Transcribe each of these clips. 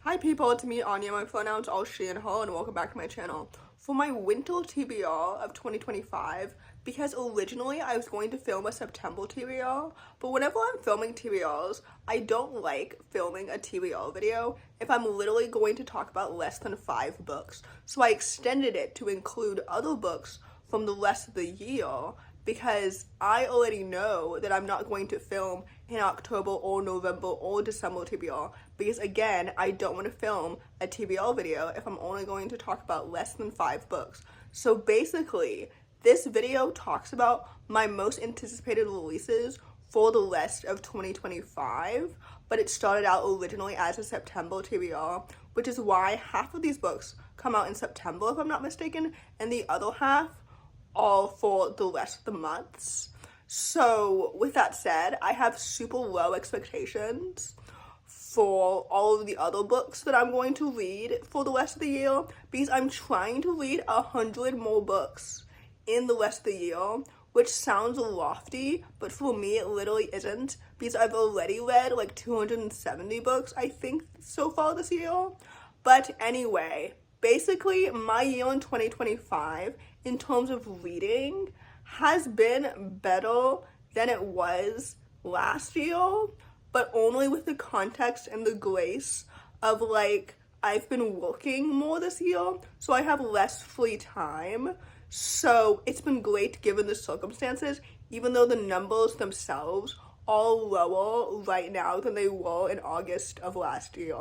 Hi people, it's me Anja, my pronouns all she and her, and welcome back to my channel. For my winter TBR of 2025, because originally I was going to film a September TBR, but whenever I'm filming TBRs, I don't like filming a TBR video if I'm literally going to talk about less than 5 books. So I extended it to include other books from the rest of the year, because I already know that I'm not going to film in October or November or December TBR, because again, I don't want to film a TBR video if I'm only going to talk about less than 5 books. So basically, this video talks about my most anticipated releases for the rest of 2025, but it started out originally as a September TBR, which is why half of these books come out in September, if I'm not mistaken, and the other half all for the rest of the months. So with that said, I have super low expectations for all of the other books that I'm going to read for the rest of the year, because I'm trying to read 100 more books in the rest of the year, which sounds lofty, but for me it literally isn't, because I've already read like 270 books I think so far this year. But anyway, basically my year in 2025 in terms of reading has been better than it was last year, but only with the context and the grace of like I've been working more this year, so I have less free time. So it's been great given the circumstances, even though the numbers themselves are lower right now than they were in August of last year,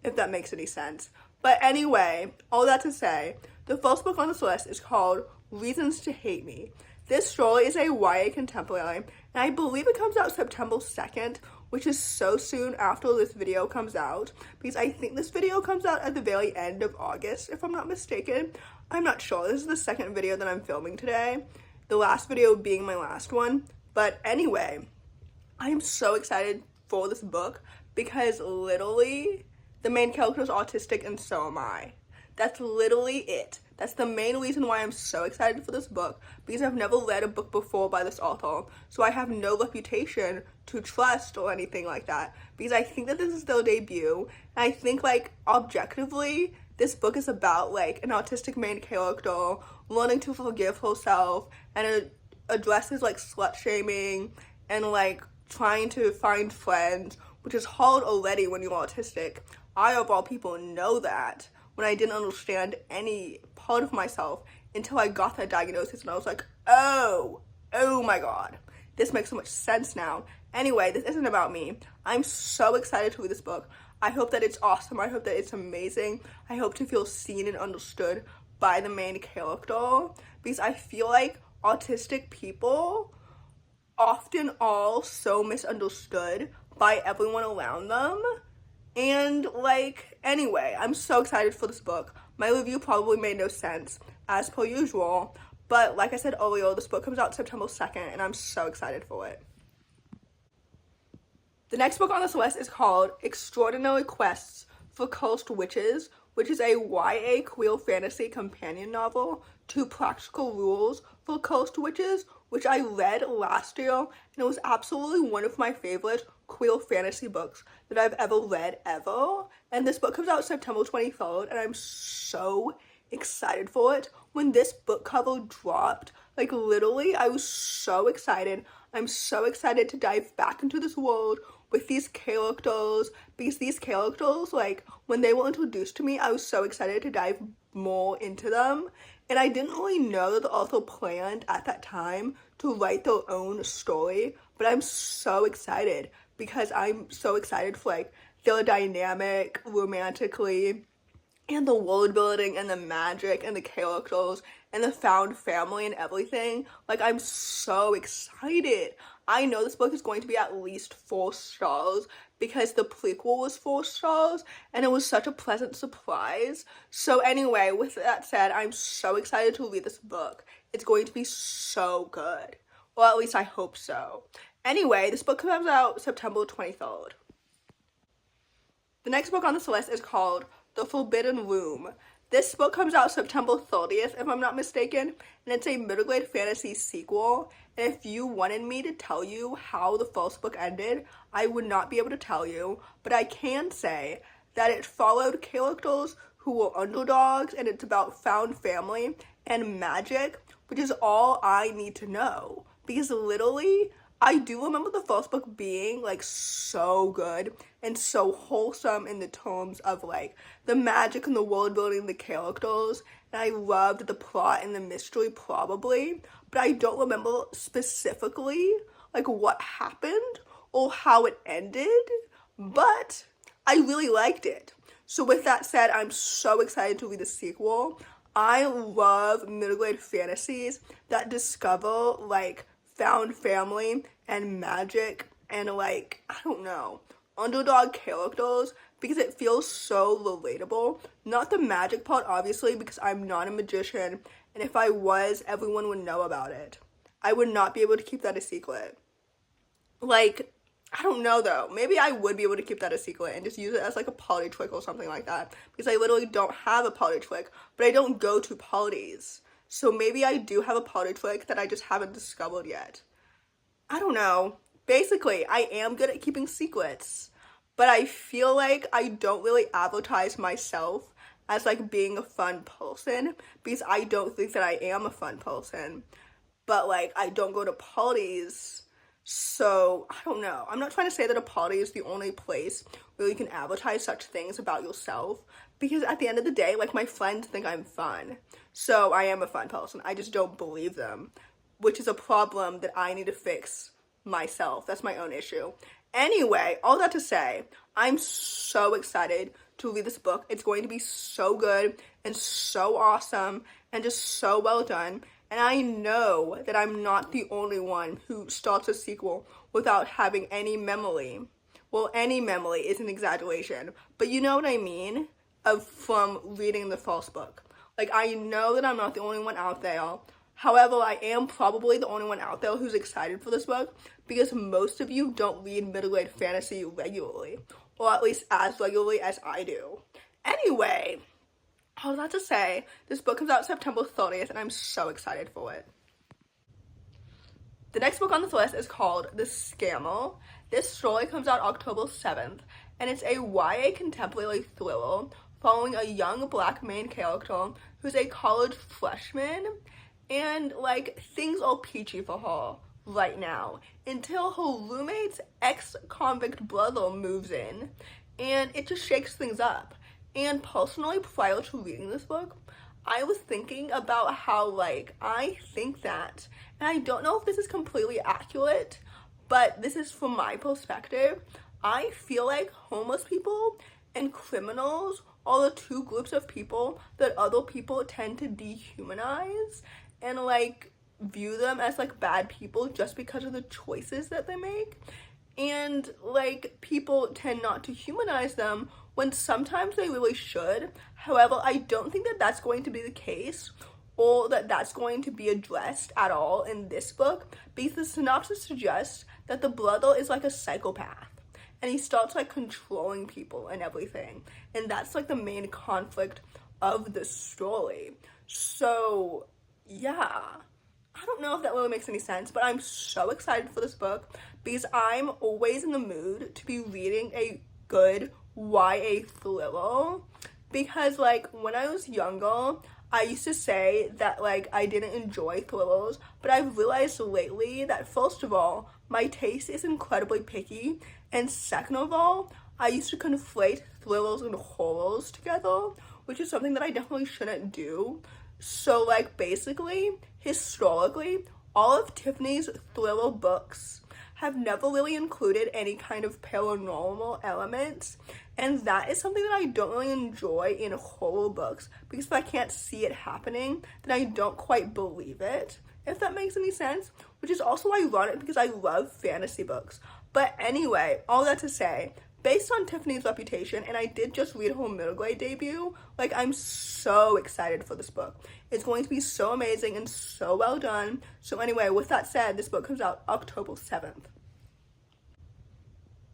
if that makes any sense. But anyway, all that to say, the first book on this list is called Reasons to Hate Me. This story is a YA contemporary, and I believe it comes out September 2nd, which is so soon after this video comes out, because I think this video comes out at the very end of August, if I'm not mistaken. I'm not sure. This is the second video that I'm filming today, the last video being my last one. But anyway, I am so excited for this book because literally the main character is autistic and so am I. That's literally it. That's the main reason why I'm so excited for this book, because I've never read a book before by this author, so I have no reputation to trust or anything like that, because I think that this is their debut, and I think like objectively, this book is about like an autistic main character learning to forgive herself, and it addresses like slut shaming and like trying to find friends, which is hard already when you're autistic. I, of all people, know that when I didn't understand any part of myself until I got that diagnosis, and I was like, oh my god, this makes so much sense now. Anyway, this isn't about me. I'm so excited to read this book. I hope that it's awesome. I hope that it's amazing. I hope to feel seen and understood by the main character, because I feel like autistic people often are so misunderstood by everyone around them. And like, anyway, I'm so excited for this book. My review probably made no sense as per usual, but like I said earlier, this book comes out September 2nd and I'm so excited for it. The next book on this list is called Extraordinary Quests for Cursed Witches, which is a YA queer fantasy companion novel to Practical Rules for Cursed Witches, which I read last year, and it was absolutely one of my favorite queer fantasy books that I've ever read ever. And this book comes out September 23rd, and I'm so excited for it. When this book cover dropped, like literally, I was so excited. I'm so excited to dive back into this world with these characters, because these characters, like, when they were introduced to me, I was so excited to dive more into them. And I didn't really know that the author planned at that time to write their own story, but I'm so excited, because I'm so excited for like their dynamic romantically, and the world building and the magic and the characters and the found family and everything. Like, I'm so excited. I know this book is going to be at least 4 stars because the prequel was 4 stars and it was such a pleasant surprise. So anyway, with that said, I'm so excited to read this book. It's going to be so good. Or at least I hope so. Anyway, this book comes out September 23rd. The next book on this list is called The Forbidden Room. This book comes out September 30th, if I'm not mistaken, and it's a middle grade fantasy sequel. And if you wanted me to tell you how the first book ended, I would not be able to tell you, but I can say that it followed characters who were underdogs, and it's about found family and magic, which is all I need to know. Because literally, I do remember the first book being like so good and so wholesome in the terms of like the magic and the world building, the characters, and I loved the plot and the mystery probably, but I don't remember specifically like what happened or how it ended, but I really liked it. So with that said, I'm so excited to read the sequel. I love middle grade fantasies that discover like found family and magic and like, I don't know, underdog characters because it feels so relatable. Not the magic part, obviously, because I'm not a magician, and if I was, everyone would know about it. I would not be able to keep that a secret. Like, I don't know though. Maybe I would be able to keep that a secret and just use it as like a party trick or something like that. Because I literally don't have a party trick, but I don't go to parties. So maybe I do have a party trick that I just haven't discovered yet. I don't know. Basically, I am good at keeping secrets, but I feel like I don't really advertise myself as like being a fun person because I don't think that I am a fun person. But like, I don't go to parties. So, I don't know. I'm not trying to say that a party is the only place where you can advertise such things about yourself, because at the end of the day, like, my friends think I'm fun. So, I am a fun person. I just don't believe them, which is a problem that I need to fix myself. That's my own issue. Anyway, all that to say, I'm so excited to read this book. It's going to be so good and so awesome and just so well done. And I know that I'm not the only one who starts a sequel without having any memory. Well, any memory is an exaggeration, but you know what I mean from reading the first book. Like, I know that I'm not the only one out there. However, I am probably the only one out there who's excited for this book because most of you don't read middle-grade fantasy regularly, or at least as regularly as I do. Anyway, all that to say, this book comes out September 30th, and I'm so excited for it. The next book on this list is called The Scammer. This story comes out October 7th, and it's a YA contemporary thriller following a young black main character who's a college freshman, and like, things are peachy for her right now until her roommate's ex-convict brother moves in, and it just shakes things up. And personally, prior to reading this book, I was thinking about how, like, I think that, and I don't know if this is completely accurate, but this is from my perspective, I feel like homeless people and criminals are the two groups of people that other people tend to dehumanize and, like, view them as, like, bad people just because of the choices that they make. And, like, people tend not to humanize them when sometimes they really should. However, I don't think that that's going to be the case or that that's going to be addressed at all in this book, because the synopsis suggests that the brother is like a psychopath and he starts like controlling people and everything, and that's like the main conflict of the story. So yeah, I don't know if that really makes any sense, but I'm so excited for this book because I'm always in the mood to be reading a good YA thriller, because like when I was younger I used to say that like I didn't enjoy thrillers, but I've realized lately that first of all, my taste is incredibly picky, and second of all, I used to conflate thrillers and horrors together, which is something that I definitely shouldn't do. So like basically, historically, all of Tiffany's thriller books have never really included any kind of paranormal elements, and that is something that I don't really enjoy in horror books, because if I can't see it happening, then I don't quite believe it, if that makes any sense, which is also ironic because I love fantasy books. But anyway, all that to say, based on Tiffany's reputation, and I did just read her middle grade debut, like, I'm so excited for this book. It's going to be so amazing and so well done. So anyway, with that said, this book comes out October 7th.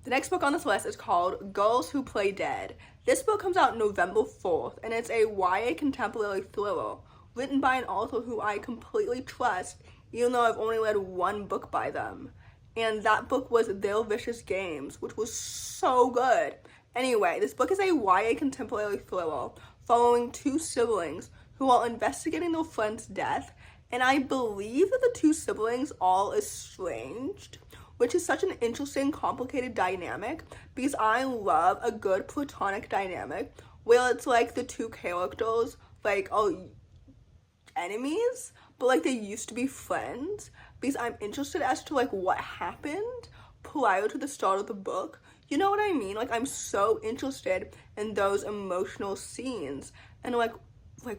The next book on this list is called Girls Who Play Dead. This book comes out November 4th, and it's a YA contemporary thriller written by an author who I completely trust, even though I've only read one book by them. And that book was Their Vicious Games, which was so good. Anyway, this book is a YA contemporary thriller following two siblings who are investigating their friend's death, and I believe that the two siblings are estranged, which is such an interesting, complicated dynamic because I love a good platonic dynamic where it's like the two characters like are enemies, but like they used to be friends, because I'm interested as to like what happened prior to the start of the book. You know what I mean? Like I'm so interested in those emotional scenes and like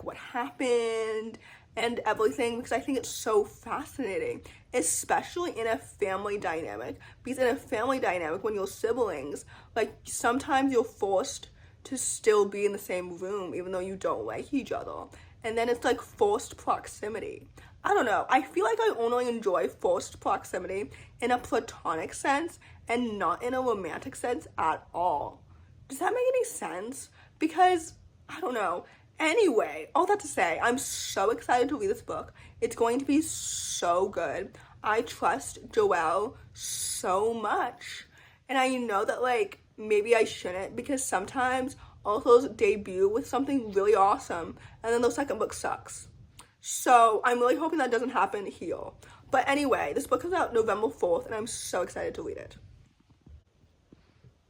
what happened and everything, because I think it's so fascinating, especially in a family dynamic. Because in a family dynamic, when you're siblings, like sometimes you're forced to still be in the same room even though you don't like each other. And then it's like forced proximity. I don't know. I feel like I only enjoy forced proximity in a platonic sense and not in a romantic sense at all. Does that make any sense? Because, I don't know. Anyway, all that to say, I'm so excited to read this book. It's going to be so good. I trust Joelle so much. And I know that, like, maybe I shouldn't, because sometimes authors debut with something really awesome and then the second book sucks. So I'm really hoping that doesn't happen here. But anyway, this book comes out November 4th and I'm so excited to read it.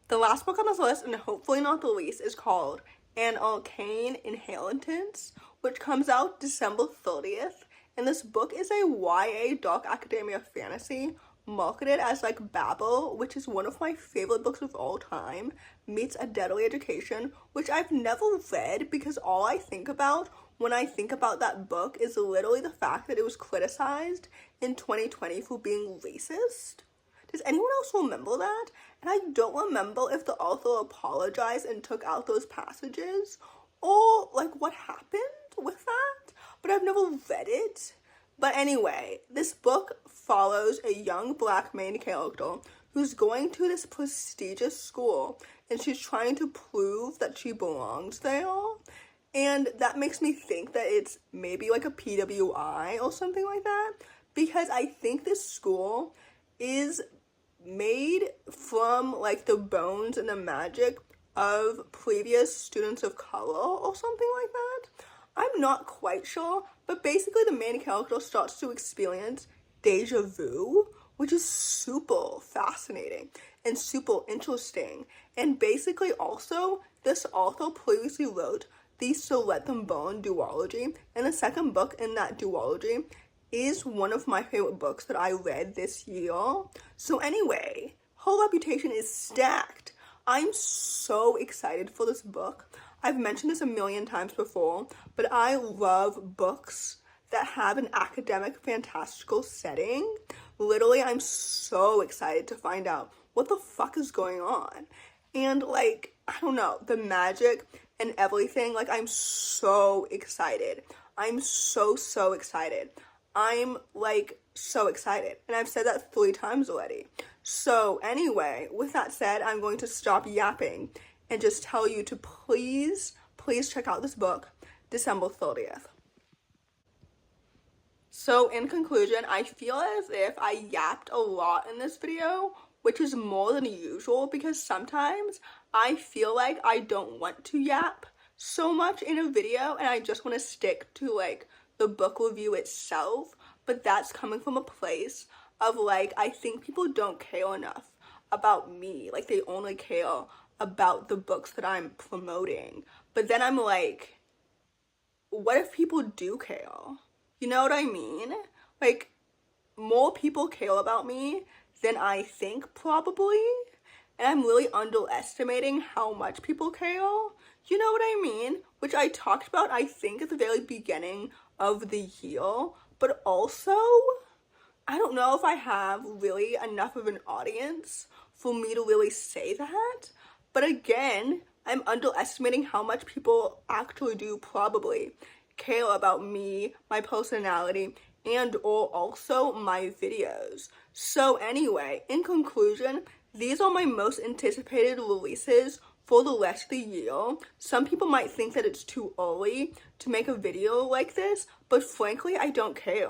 The last book on this list, and hopefully not the least, is called An Arcane Inheritance, which comes out December 30th. And this book is a YA dark academia fantasy marketed as like Babel, which is one of my favorite books of all time, meets A Deadly Education, which I've never read because all I think about when I think about that book is literally the fact that it was criticized in 2020 for being racist. Does anyone else remember that? And I don't remember if the author apologized and took out those passages or like what happened with that, but I've never read it. But anyway, this book follows a young black main character who's going to this prestigious school and she's trying to prove that she belongs there. And that makes me think that it's maybe like a PWI or something like that, because I think this school is made from like the bones and the magic of previous students of color or something like that. I'm not quite sure, but basically the main character starts to experience deja vu, which is super fascinating and super interesting. And basically also, this author previously wrote the So Let Them Burn duology, and the second book in that duology is one of my favorite books that I read this year. So anyway, her reputation is stacked. I'm so excited for this book. I've mentioned this a million times before, but I love books that have an academic fantastical setting. Literally, I'm so excited to find out what the fuck is going on. And like, I don't know, the magic and everything, like I'm so excited. I'm so excited. I'm like so excited. And I've said that 3 times already. So anyway, with that said, I'm going to stop yapping and just tell you to please check out this book, December 30th. So in conclusion, I feel as if I yapped a lot in this video, which is more than usual because sometimes I feel like I don't want to yap so much in a video and I just want to stick to like the book review itself, but that's coming from a place of like, I think people don't care enough about me. Like they only care about the books that I'm promoting. But then I'm like, what if people do care? You know what I mean? Like, more people care about me than I think probably. And I'm really underestimating how much people care. You know what I mean? Which I talked about, I think, at the very beginning of the year. But also, I don't know if I have really enough of an audience for me to really say that. But again, I'm underestimating how much people actually do probably care about me, my personality, and or also my videos. So anyway, in conclusion, these are my most anticipated releases for the rest of the year. Some people might think that it's too early to make a video like this, but frankly, I don't care.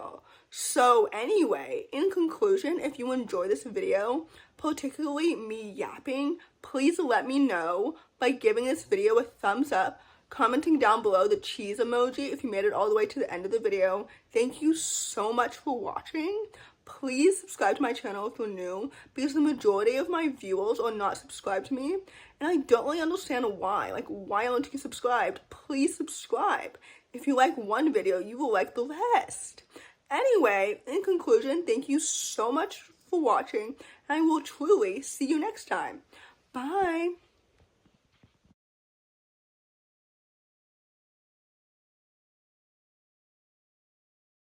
So anyway, in conclusion, if you enjoy this video, particularly me yapping, please let me know by giving this video a thumbs up, commenting down below the cheese emoji if you made it all the way to the end of the video. Thank you so much for watching. Please subscribe to my channel if you're new, because the majority of my viewers are not subscribed to me, and I don't really understand why. Like, why aren't you subscribed? Please subscribe. If you like one video, you will like the rest. Anyway, in conclusion, thank you so much for watching, and I will truly see you next time. Bye!